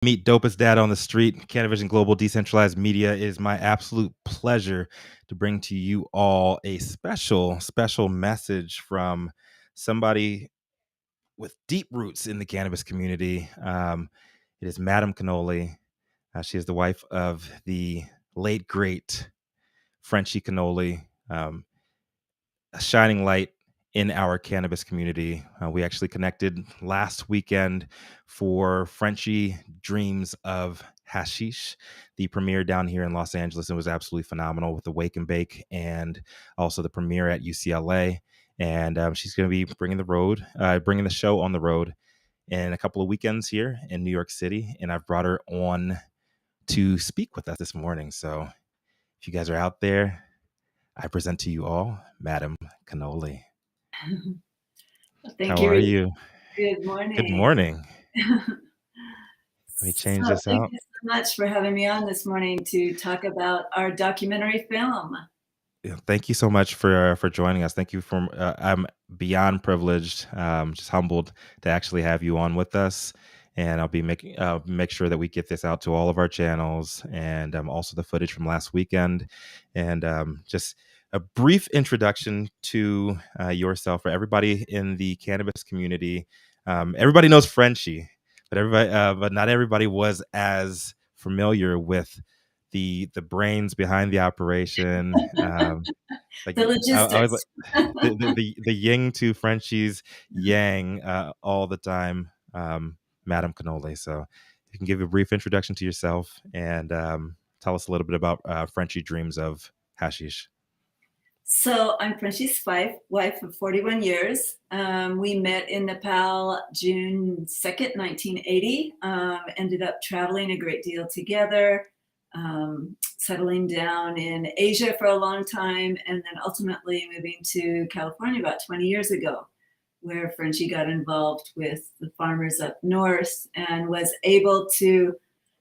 Meet dopest dad on the street. Canavision Global Decentralized Media. It is my absolute pleasure to bring to you all a special message from somebody with deep roots in the cannabis community. It is Madam Cannoli. She is the wife of the late great Frenchy Cannoli, a shining light in our cannabis community. We actually connected last weekend for Frenchy Dreams of Hashish, the premiere down here in Los Angeles. It was absolutely phenomenal with the Wake and Bake and also the premiere at UCLA. And she's going to be bringing the show on the road in a couple of weekends here in New York City. And I've brought her on to speak with us this morning. So if you guys are out there, I present to you all Madam Cannoli. Thank How are you. you? Good Good morning. morning. Let me change this Thank out. you so much for having me on this morning to talk about our documentary film. Yeah, thank you so much for joining us. Thank you for. I'm beyond privileged, just humbled to actually have you on with us, and I'll be make sure that we get this out to all of our channels and also the footage from last weekend, and just a brief introduction to yourself for everybody in the cannabis community. Everybody knows Frenchy, but not everybody was as familiar with the brains behind the operation. Like The I was logistics. like the yin to Frenchie's yang all the time, Madam Cannoli. So you can give a brief introduction to yourself and tell us a little bit about Frenchie Dreams of Hashish. So I'm Frenchy's wife of 41 years. We met in Nepal June 2nd, 1980. Ended up traveling a great deal together, settling down in Asia for a long time, and then ultimately moving to California about 20 years ago, where Frenchy got involved with the farmers up north and was able to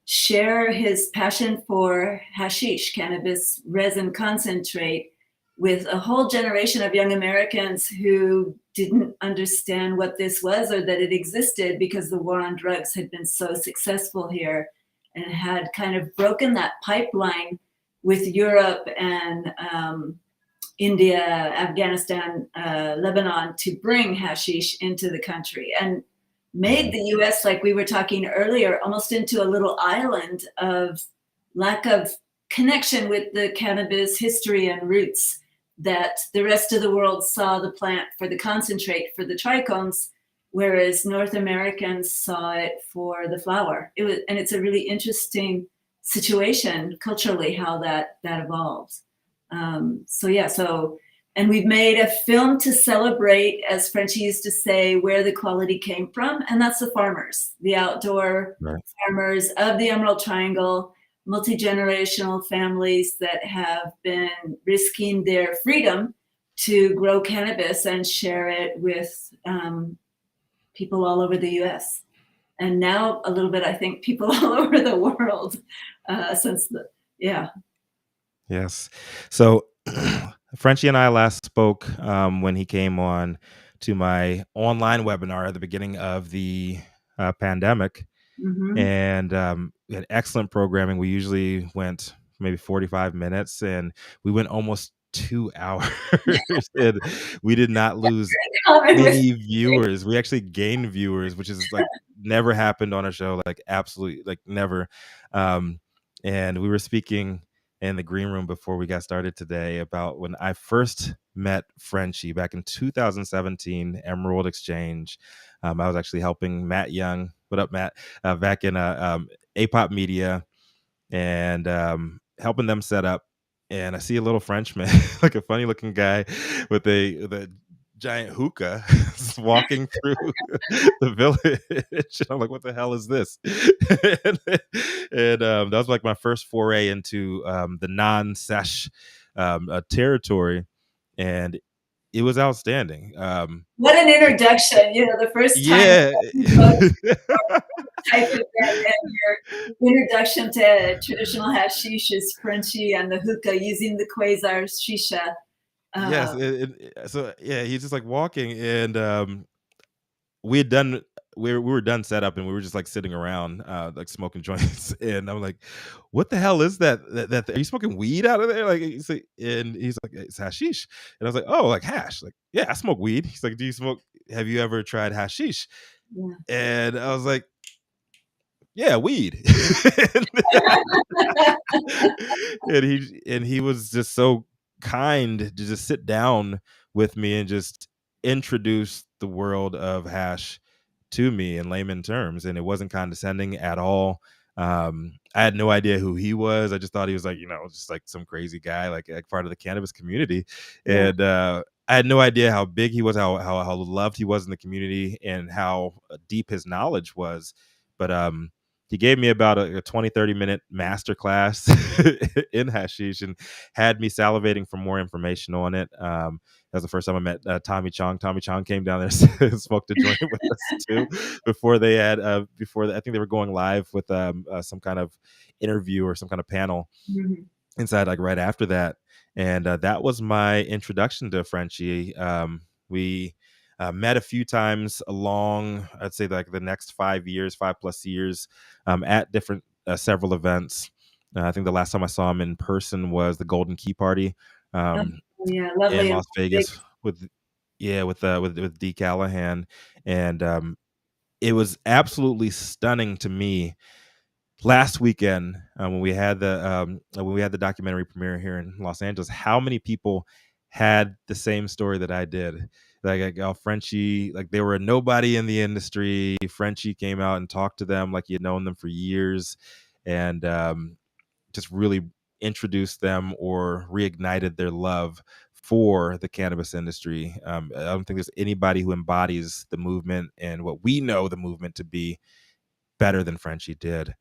share his passion for hashish, cannabis resin concentrate, with a whole generation of young Americans who didn't understand what this was or that it existed because the war on drugs had been so successful here and had kind of broken that pipeline with Europe and India, Afghanistan, Lebanon to bring hashish into the country and made the US, like we were talking earlier, almost into a little island of lack of connection with the cannabis history and roots, that the rest of the world saw the plant for the concentrate, for the trichomes, whereas North Americans saw it for the flower. And it's a really interesting situation culturally how that evolved. And we've made a film to celebrate, as Frenchy used to say, where the quality came from, and that's the farmers, the outdoor Right. farmers of the Emerald Triangle, multi-generational families that have been risking their freedom to grow cannabis and share it with people all over the US. And now a little bit, I think, people all over the world yeah. Yes. So Frenchie and I last spoke when he came on to my online webinar at the beginning of the pandemic. Mm-hmm. And we had excellent programming. We usually went maybe 45 minutes, and we went almost 2 hours, and we did not lose any viewers. We actually gained viewers, which is like never happened on a show, like absolutely, like never. And we were speaking in the green room before we got started today about when I first met Frenchy back in 2017, Emerald Exchange. I was actually helping Matt Young. What up, Matt? Back in APOP Media and helping them set up. And I see a little Frenchman, like a funny looking guy with a giant hookah walking through the village. And I'm like, what the hell is this? and that was like my first foray into the non-sesh territory. And it was outstanding. What an introduction! You know, the first time Yeah. you go type of event and your introduction to traditional hashish is Frenchy and the hookah using the quasar shisha. Yes. So yeah, he's just like walking, and we had done we were done set up and we were just like sitting around, like smoking joints. And I'm like, what the hell is that? Are you smoking weed out of there? Like, and he's like, it's hashish. And I was like, oh, like hash. Like, yeah, I smoke weed. He's like, do you smoke? Have you ever tried hashish? Yeah. And I was like, yeah, weed. And he was just so kind to just sit down with me and just introduce the world of hash to me in layman terms, and it wasn't condescending at all. I had no idea who he was. I just thought he was like, just like some crazy guy, like part of the cannabis community. Yeah. And I had no idea how big he was, how loved he was in the community, and how deep his knowledge was. But he gave me about a 20-30 minute master class in hashish and had me salivating for more information on it. That was the first time I met Tommy Chong. Tommy Chong came down there and smoked a joint with us too. Before they had, I think they were going live with some kind of interview or some kind of panel Mhm. inside, like right after that. And that was my introduction to Frenchy. We met a few times along, I'd say, like the next 5 years, 5+ years, at different several events. I think the last time I saw him in person was the Golden Key Party, Oh, um, yeah, in lovely and Las Vegas with Dee Callahan. And it was absolutely stunning to me last weekend, when we had the documentary premiere here in Los Angeles, how many people had the same story that I did. Like, Frenchy, like they were a nobody in the industry. Frenchy came out and talked to them like he had known them for years, and just really introduced them or reignited their love for the cannabis industry. I don't think there's anybody who embodies the movement and what we know the movement to be better than Frenchy did.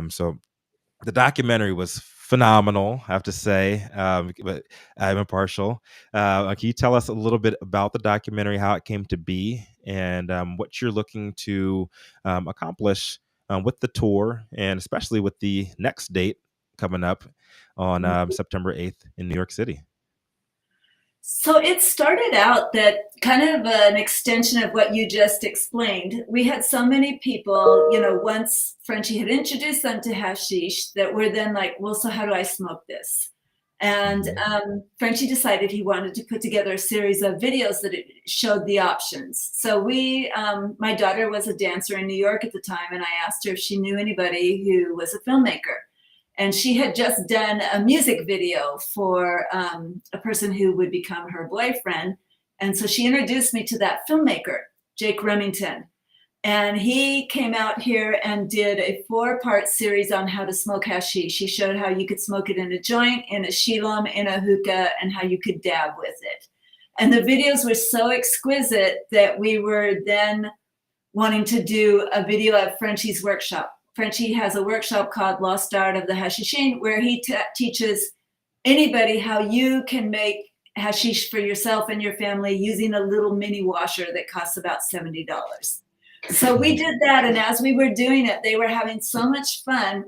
So the documentary was phenomenal, I have to say, but I'm impartial. Can you tell us a little bit about the documentary, how it came to be, and what you're looking to accomplish with the tour, and especially with the next date coming up on September 8th in New York City? So it started out that kind of an extension of what you just explained. We had so many people, once Frenchie had introduced them to hashish, that were then like, well, so how do I smoke this? And Mhm. Frenchie decided he wanted to put together a series of videos that showed the options. So my daughter was a dancer in New York at the time, and I asked her if she knew anybody who was a filmmaker. And she had just done a music video for a person who would become her boyfriend. And so she introduced me to that filmmaker, Jake Remington. And he came out here and did a 4-part series on how to smoke hashish. He showed how you could smoke it in a joint, in a shilum, in a hookah, and how you could dab with it. And the videos were so exquisite that we were then wanting to do a video of Frenchy's workshop. Frenchy has a workshop called Lost Art of the Hashishin, where he teaches anybody how you can make hashish for yourself and your family using a little mini washer that costs about $70. So we did that, and as we were doing it, they were having so much fun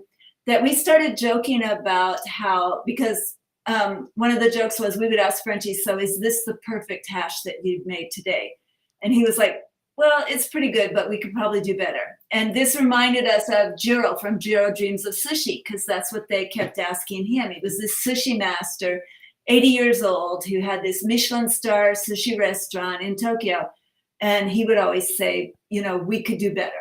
that we started joking about how, because one of the jokes was we would ask Frenchy, so is this the perfect hash that you've made today? And he was like, well, it's pretty good, but we could probably do better. And this reminded us of Jiro from Jiro Dreams of Sushi, because that's what they kept asking him. He was this sushi master, 80 years old, who had this Michelin star sushi restaurant in Tokyo. And he would always say, we could do better.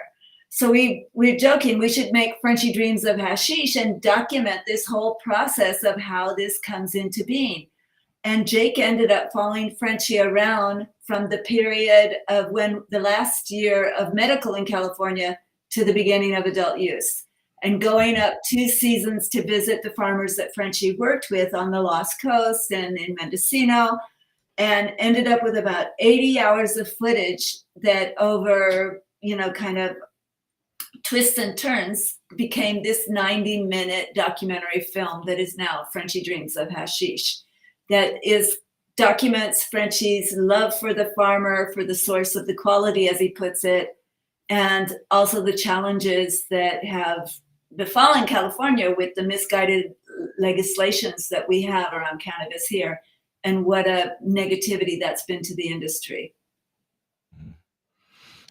So we're joking, we should make Frenchy Dreams of Hashish and document this whole process of how this comes into being. And Jake ended up following Frenchy around from the period of when the last year of medical in California to the beginning of adult use, and going up 2 seasons to visit the farmers that Frenchy worked with on the Lost Coast and in Mendocino, and ended up with about 80 hours of footage that over, kind of twists and turns became this 90-minute documentary film that is now Frenchy Dreams of Hashish, that documents Frenchy's love for the farmer, for the source of the quality, as he puts it, and also the challenges that have befallen California with the misguided legislations that we have around cannabis here, and what a negativity that's been to the industry.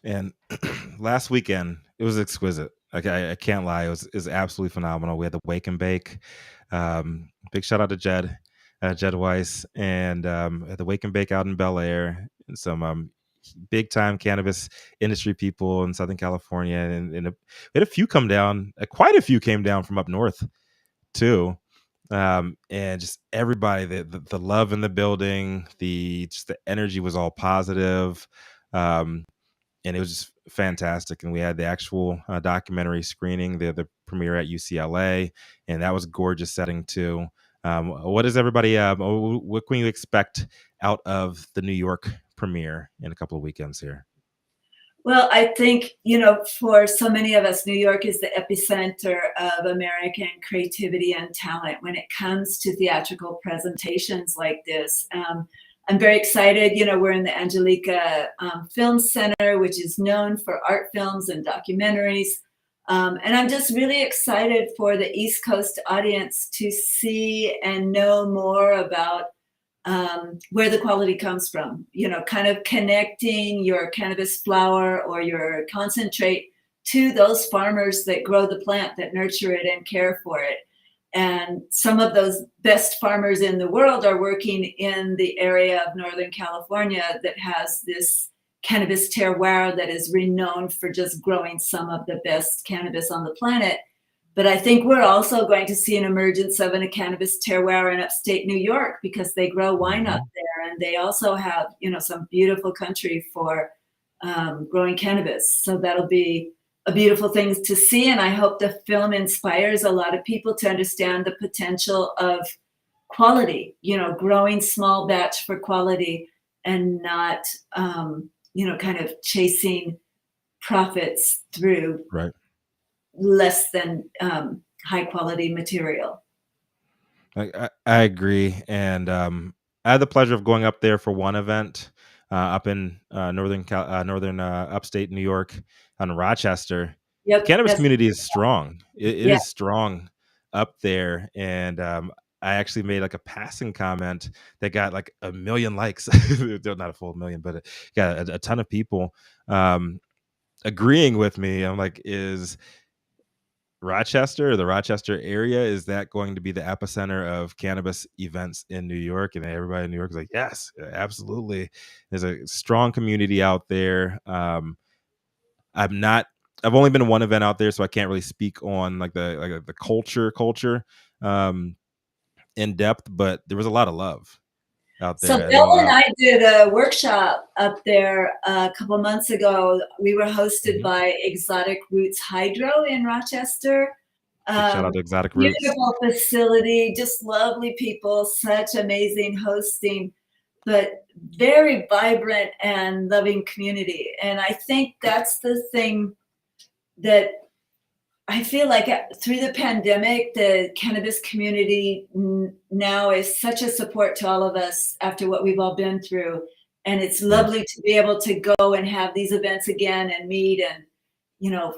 And last weekend, it was exquisite. Like I can't lie, it was absolutely phenomenal. We had the wake and bake. Big shout out to Jed Weiss, and at the wake and bake out in Bel Air, and some big time cannabis industry people in Southern California, and we had a few come down. Quite a few came down from up north too. And just everybody, the love in the building, the energy was all positive. Um, and it was just fantastic. And we had the actual documentary screening, the premiere at UCLA, and that was a gorgeous setting too. What is everybody? What can you expect out of the New York premiere in a couple of weekends here? Well, I think, for so many of us, New York is the epicenter of American creativity and talent when it comes to theatrical presentations like this. I'm very excited. We're in the Angelica Film Center, which is known for art films and documentaries. And I'm just really excited for the East Coast audience to see and know more about where the quality comes from, kind of connecting your cannabis flower or your concentrate to those farmers that grow the plant, that nurture it and care for it. And some of those best farmers in the world are working in the area of Northern California that has this cannabis terroir that is renowned for just growing some of the best cannabis on the planet. But I think we're also going to see an emergence of a cannabis terroir in upstate New York because they grow wine up Hmm. there, and they also have, some beautiful country for growing cannabis. So that'll be a beautiful thing to see, and I hope the film inspires a lot of people to understand the potential of quality. Growing small batch for quality and not, kind of chasing profits through Right. less than high quality material. I agree, and I had the pleasure of going up there for one event up in northern upstate New York, on Rochester. The Yep, cannabis that's community is strong. It yeah. is strong up there, and I actually made like a passing comment that got like a million likes. Not a full million, but it got a ton of people um, agreeing with me. I'm like, is Rochester, or the Rochester area, is that going to be the epicenter of cannabis events in New York? And everybody in New York is like, yes, absolutely. There's a strong community out there. I'm not. I've only been to one event out there, so I can't really speak on like the culture um, in depth. But there was a lot of love out So there. I know. Bill and I did a workshop up there a couple months ago. We were hosted Mhm. by Exotic Roots Hydro in Rochester. Big shout Um, out to Exotic Roots. Beautiful facility, just lovely people, such amazing hosting, but very vibrant and loving community. And I think that's the thing that I feel like through the pandemic, the cannabis community now is such a support to all of us after what we've all been through. And it's Yeah, lovely to be able to go and have these events again and meet and,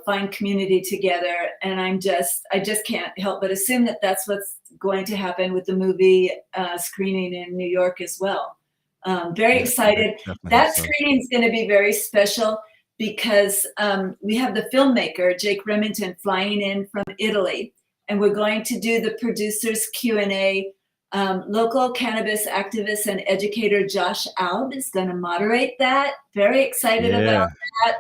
find community together. And I just can't help but assume that that's what's going to happen with the movie screening in New York as well. Very yeah, I excited. definitely hope That so. screening is going to be very special because we have the filmmaker Jake Remington flying in from Italy, and we're going to do the producers Q&A. Local cannabis activist and educator Josh Alb is going to moderate that. Very excited about Yeah, that.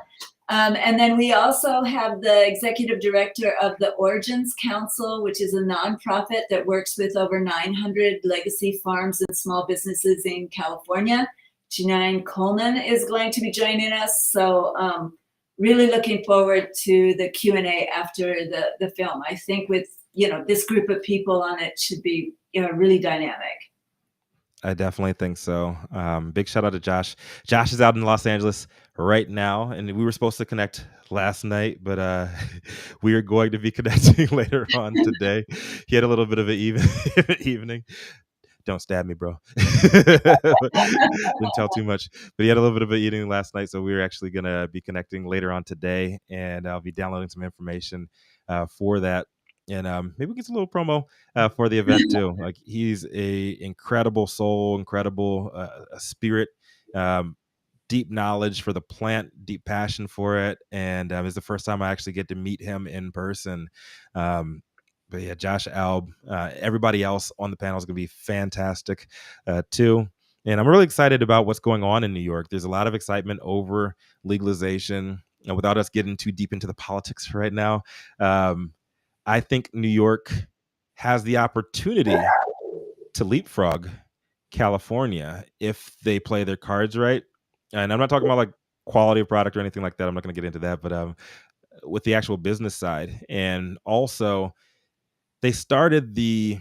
And then we also have the executive director of the Origins Council, which is a nonprofit that works with over 900 legacy farms and small businesses in California. Janine Coleman is going to be joining us. So really looking forward to the Q&A after the film. I think with, this group of people on it should be, really dynamic. I definitely think so. Big shout out to Josh. Josh is out in Los Angeles right now, and we were supposed to connect last night, but we are going to be connecting later on today. He had a little bit of an evening. Don't stab me, bro. Didn't tell too much, but he had a little bit of an eating last night, so we were actually gonna be connecting later on today, and I'll be downloading some information for that, and maybe we get a little promo for the event too. Like he's a incredible soul, incredible spirit. Um, deep knowledge for the plant, deep passion for it, and it's the first time I actually get to meet him in person. But yeah, Josh Alb, everybody else on the panel is going to be fantastic too. And I'm really excited about what's going on in New York. There's a lot of excitement over legalization. And without us getting too deep into the politics right now, I think New York has the opportunity to leapfrog California if they play their cards right. And I'm not talking about like quality of product or anything like that. I'm not going to get into that, but with the actual business side. And also, they started the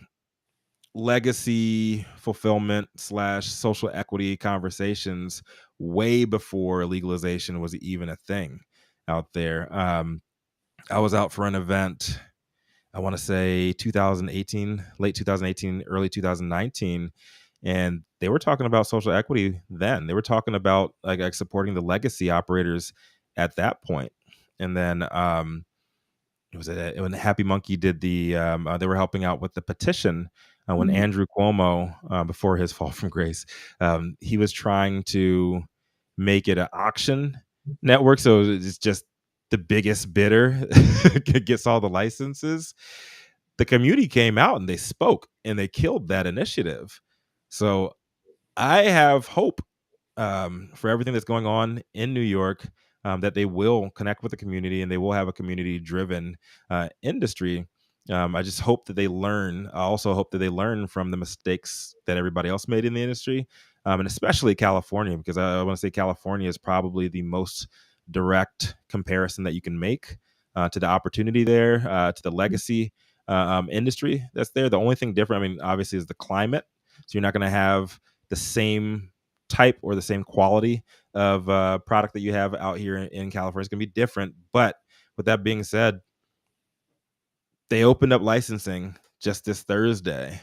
legacy fulfillment / social equity conversations way before legalization was even a thing out there. I was out for an event, I want to say 2018, late 2018, early 2019, and they were talking about social equity then. They were talking about like supporting the legacy operators at that point. And then it was when Happy Monkey did the they were helping out with the petition when Mhm. Andrew Cuomo, before his fall from grace, he was trying to make it an auction network, so it's just the biggest bidder gets all the licenses. The community came out and they spoke and they killed that initiative. So I have hope for everything that's going on in New York, that they will connect with the community and they will have a community driven industry. I just hope that they learn. I also hope that they learn from the mistakes that everybody else made in the industry, and especially California, because I want to say California is probably the most direct comparison that you can make to the opportunity there, to the legacy industry that's there. The only thing different, I mean, obviously, is the climate. So you're not going to have the same type or the same quality of product that you have out here in California. It's going to be different. But with that being said, they opened up licensing just this Thursday,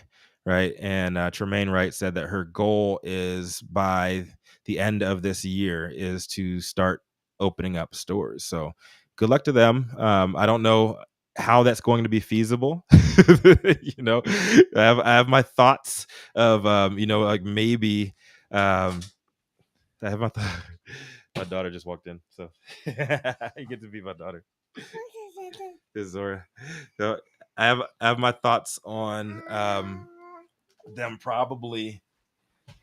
right? And Tremaine Wright said that her goal is by the end of this year is to start opening up stores. So good luck to them. I don't know how that's going to be feasible. I have my thoughts of like maybe I have my daughter just walked in, so you get to be my daughter. This is Zora. So I have my thoughts on them probably.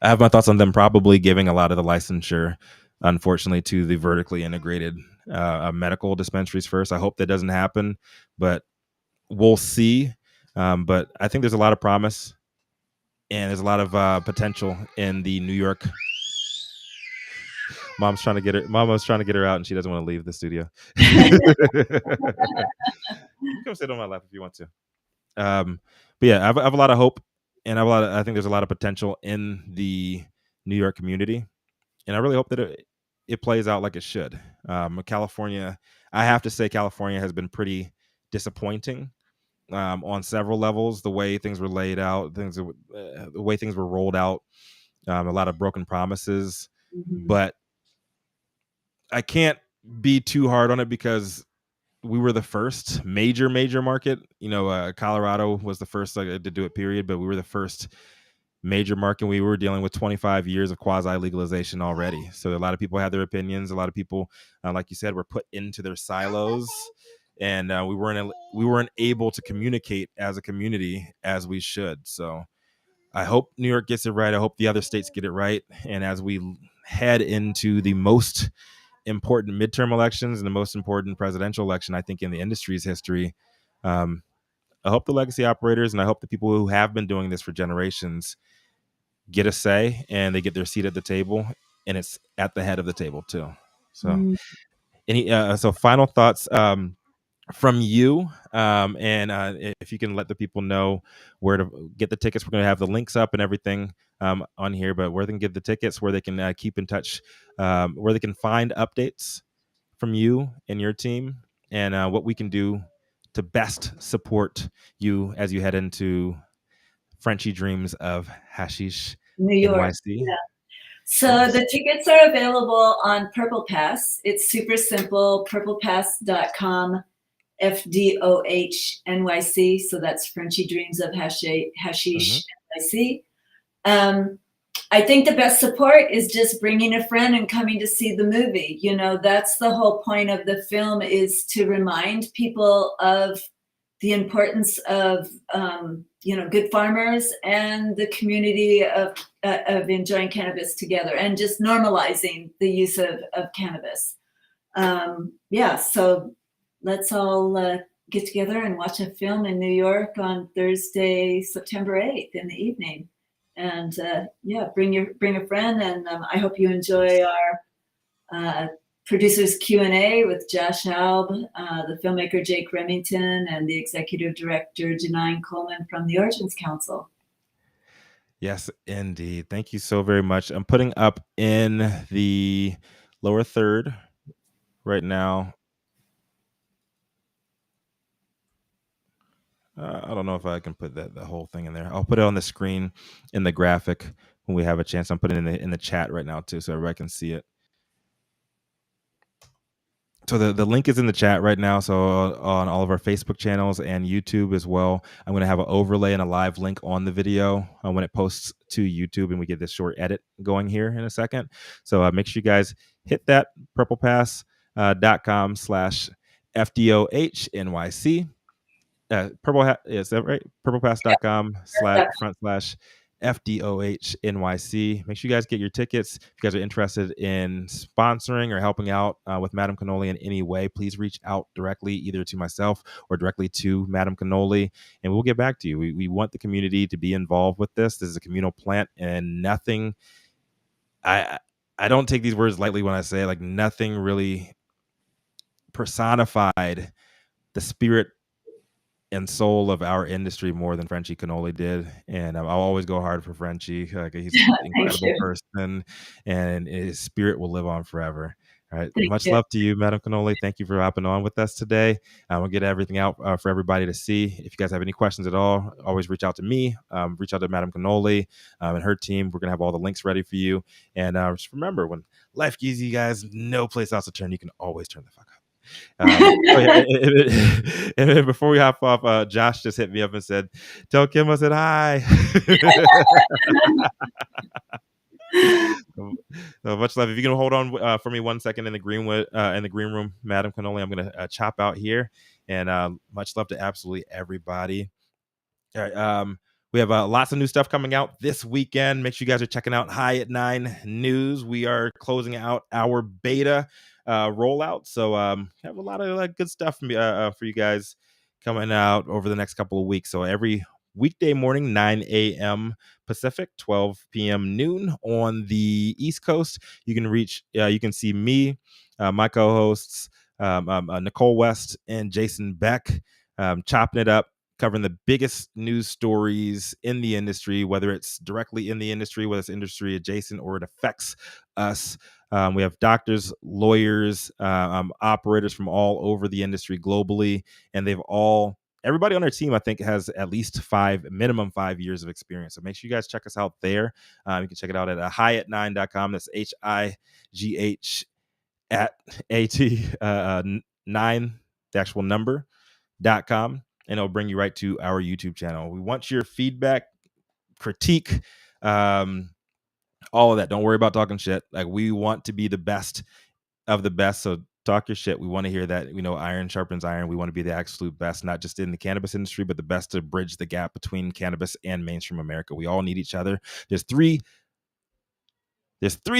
I have my thoughts on them probably giving a lot of the licensure, unfortunately, to the vertically integrated medical dispensaries first. I hope that doesn't happen, but we'll see. But I think there's a lot of promise and there's a lot of potential in the New York. Mama's trying to get her out, and she doesn't want to leave the studio. You can come sit on my lap if you want to. But yeah, I have a lot of hope, and I think there's a lot of potential in the New York community, and I really hope that it plays out like it should. California, I have to say, California has been pretty disappointing on several levels. The way things were laid out, the way things were rolled out, a lot of broken promises, Mhm. but I can't be too hard on it because we were the first major market. Colorado was the first to do it, period. But we were the first major market. We were dealing with 25 years of quasi legalization already. So a lot of people had their opinions. A lot of people, like you said, were put into their silos, and we weren't able to communicate as a community as we should. So I hope New York gets it right. I hope the other states get it right. And as we head into the most important midterm elections and the most important presidential election, I think, in the industry's history, um, I hope the legacy operators and I hope the people who have been doing this for generations get a say and they get their seat at the table, and it's at the head of the table too. So, Mm. so final thoughts from you, and if you can let the people know where to get the tickets. We're going to have the links up and everything on here, but where they can get the tickets, where they can keep in touch, where they can find updates from you and your team, and what we can do to best support you as you head into Frenchy Dreams of Hashish New York. NYC. Yeah. So Yes. the tickets are available on Purple Pass. It's super simple, purplepass.com, FDOH NYC. So that's Frenchy Dreams of Hashish Mm-hmm. NYC. Um, I think the best support is just bringing a friend and coming to see the movie. You know, that's the whole point of the film, is to remind people of the importance of good farmers and the community of enjoying cannabis together, and just normalizing the use of cannabis. Yeah, so let's all get together and watch a film in New York on Thursday, September 8th in the evening. And yeah, bring a friend, and I hope you enjoy our producers Q&A with Josh Alb, the filmmaker Jake Remington, and the executive director Janine Coleman from the Origins Council. Yes, indeed. Thank you so very much. I'm putting up in the lower third right now. I don't know if I can put the whole thing in there. I'll put it on the screen in the graphic when we have a chance. I'm putting it in the chat right now too, so everybody can see it. So the link is in the chat right now. So on all of our Facebook channels and YouTube as well, I'm going to have an overlay and a live link on the video when it posts to YouTube, and we get this short edit going here in a second. So make sure you guys hit that purplepass.com/FDOHNYC. Is that right? purplepass.com/FDOHNYC. Make sure you guys get your tickets. If you guys are interested in sponsoring or helping out with Madam Cannoli in any way, please reach out directly, either to myself or directly to Madam Cannoli, and we'll get back to you. We want the community to be involved with this. This is a communal plant, and nothing. I don't take these words lightly when I say, like, nothing really personified the spirit and soul of our industry more than Frenchy Cannoli did. And I'll always go hard for Frenchy. He's an incredible person, and his spirit will live on forever. All right. Thank Much you. love to you, Madam Cannoli. Thank you for hopping on with us today. We'll get everything out for everybody to see. If you guys have any questions at all, always reach out to me. Reach out to Madam Cannoli and her team. We're going to have all the links ready for you. And just remember, when life gives you guys no place else to turn, you can always turn the fuck up. And before we hop off, Josh just hit me up and said, "Tell Kim I said hi." So much love. If you can hold on for me 1 second in the green room, Madam Cannoli, I'm gonna chop out here. And much love to absolutely everybody. All right. We have lots of new stuff coming out this weekend. Make sure you guys are checking out High at 9 News. We are closing out our beta rollout. So have a lot of good stuff for you guys coming out over the next couple of weeks. So every weekday morning, 9 a.m. Pacific, 12 p.m. noon on the East Coast, you can see me, my co-hosts, Nicole West and Jason Beck, chopping it up, covering the biggest news stories in the industry, whether it's directly in the industry, whether it's industry adjacent, or it affects us. We have doctors, lawyers, operators from all over the industry globally, and everybody on our team, I think, has at least minimum 5 years of experience. So make sure you guys check us out there. You can check it out at highat9.com. That's HIGH at AT9, the actual number.com. And it'll bring you right to our YouTube channel. We want your feedback, critique, all of that. Don't worry about talking shit. Like, we want to be the best of the best. So talk your shit. We want to hear that. Iron sharpens iron. We want to be the absolute best, not just in the cannabis industry, but the best to bridge the gap between cannabis and mainstream America. We all need each other. There's three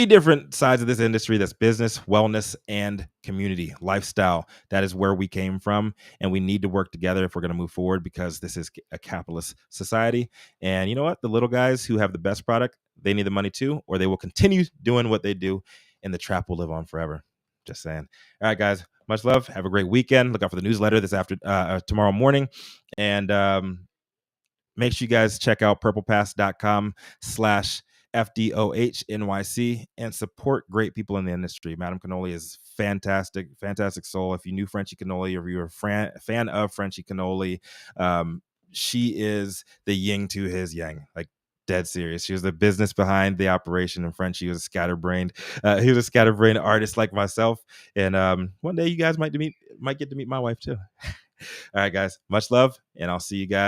different sides of this industry. That's business, wellness, and community, lifestyle. That is where we came from, and we need to work together if we're going to move forward, because this is a capitalist society. And you know what? The little guys who have the best product, they need the money too, or they will continue doing what they do, and the trap will live on forever. Just saying. All right, guys. Much love. Have a great weekend. Look out for the newsletter tomorrow morning. And make sure you guys check out purplepass.com/FDOHNYC and support great people in the industry. Madam Cannoli is fantastic, fantastic soul. If you knew Frenchy Cannoli, or you're a fan of Frenchy Cannoli, she is the yin to his yang. Like, dead serious. She was the business behind the operation, and Frenchy was scatterbrained. He was a scatterbrained artist like myself. And one day you guys might get to meet my wife too. All right, guys. Much love, and I'll see you guys